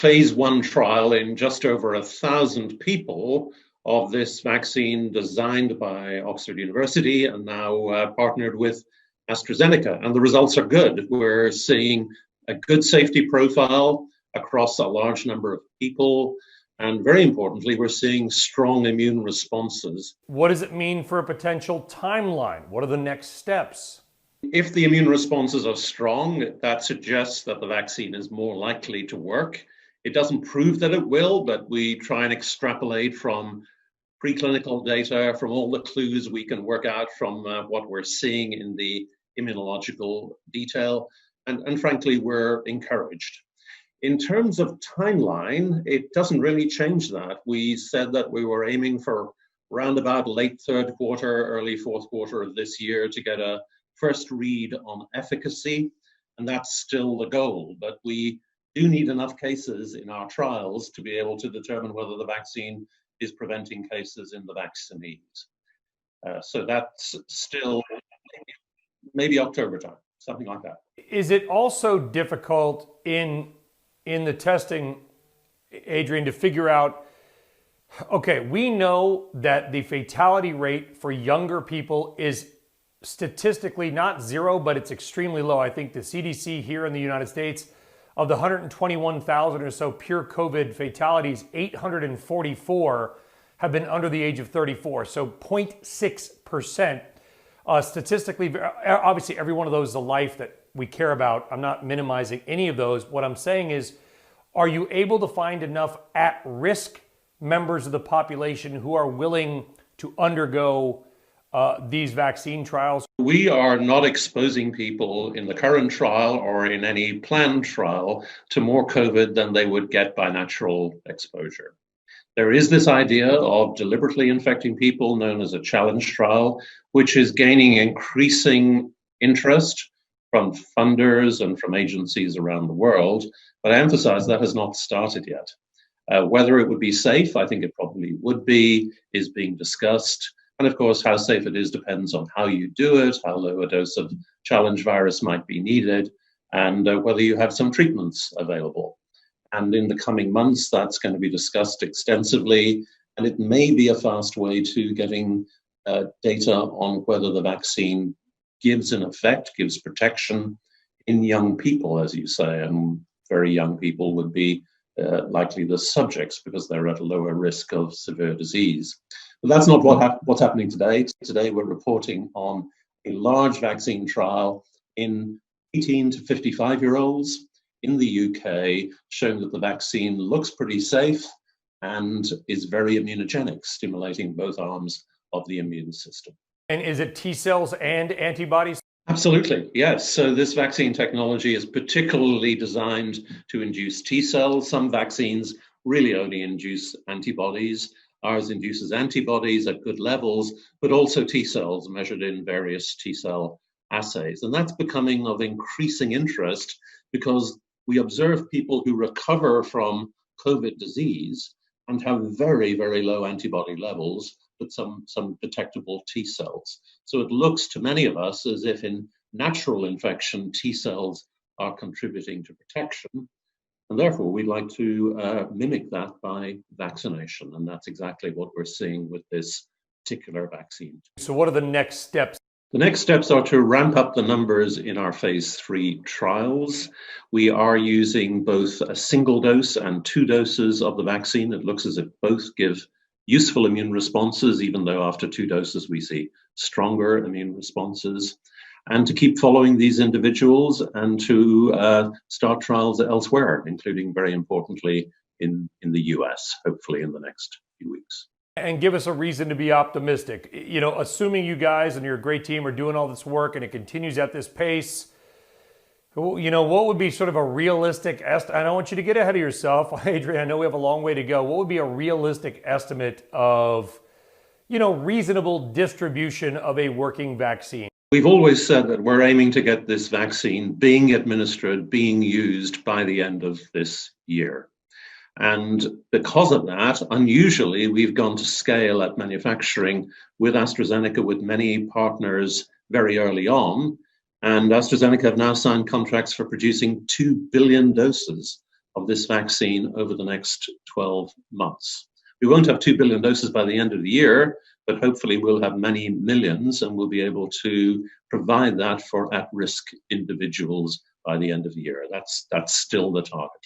phase 1 trial in just over 1,000 people of this vaccine designed by Oxford University and now partnered with AstraZeneca. And the results are good. We're seeing a good safety profile across a large number of people. And very importantly, we're seeing strong immune responses. What does it mean for a potential timeline? What are the next steps? If the immune responses are strong, that suggests that the vaccine is more likely to work. It doesn't prove that it will, but we try and extrapolate from preclinical data, from all the clues we can work out from what we're seeing in the immunological detail. And frankly, we're encouraged. In terms of timeline, it doesn't really change that. We said that we were aiming for around about late third quarter, early fourth quarter of this year to get a first read on efficacy, and that's still the goal. But we do need enough cases in our trials to be able to determine whether the vaccine is preventing cases in the vaccinees. So that's still maybe October time, something like that. Is it also difficult in the testing, Adrian, to figure out, okay, we know that the fatality rate for younger people is statistically not zero, but it's extremely low. I think the CDC here in the United States, of the 121,000 or so pure COVID fatalities, 844 have been under the age of 34. So 0.6%. Statistically, obviously every one of those is a life that we care about. I'm not minimizing any of those. What I'm saying is, are you able to find enough at-risk members of the population who are willing to undergo these vaccine trials? We are not exposing people in the current trial or in any planned trial to more COVID than they would get by natural exposure. There is this idea of deliberately infecting people known as a challenge trial, which is gaining increasing interest from funders and from agencies around the world. But I emphasize that has not started yet. Whether it would be safe, I think it probably would be, is being discussed. And of course, how safe it is depends on how you do it, how low a dose of challenge virus might be needed, and whether you have some treatments available. And in the coming months, that's going to be discussed extensively. And it may be a fast way to getting data on whether the vaccine gives an effect, gives protection in young people, as you say. And very young people would be likely the subjects because they're at a lower risk of severe disease. But that's not what's happening today. Today, we're reporting on a large vaccine trial in 18 to 55-year-olds in the UK, showing that the vaccine looks pretty safe and is very immunogenic, stimulating both arms of the immune system. And is it T cells and antibodies? Absolutely, yes. So this vaccine technology is particularly designed to induce T cells. Some vaccines really only induce antibodies. Ours induces antibodies at good levels, but also T cells measured in various T cell assays. And that's becoming of increasing interest because we observe people who recover from COVID disease and have very, very low antibody levels, but some detectable T cells. So it looks to many of us as if in natural infection, T cells are contributing to protection. And therefore, we'd like to mimic that by vaccination. And that's exactly what we're seeing with this particular vaccine. So what are the next steps? The next steps are to ramp up the numbers in our phase 3 trials. We are using both a single dose and 2 doses of the vaccine. It looks as if both give useful immune responses, even though after 2 doses we see stronger immune responses. And to keep following these individuals and to start trials elsewhere, including very importantly in the US, hopefully in the next few weeks. And give us a reason to be optimistic. You know, assuming you guys and your great team are doing all this work and it continues at this pace, you know, what would be sort of a realistic estimate? I don't want you to get ahead of yourself, Adrian. I know we have a long way to go. What would be a realistic estimate of, you know, reasonable distribution of a working vaccine? We've always said that we're aiming to get this vaccine being administered, being used by the end of this year. And because of that, unusually, we've gone to scale at manufacturing with AstraZeneca, with many partners very early on. And AstraZeneca have now signed contracts for producing 2 billion doses of this vaccine over the next 12 months. We won't have 2 billion doses by the end of the year, but hopefully we'll have many millions, and we'll be able to provide that for at-risk individuals by the end of the year. That's still the target.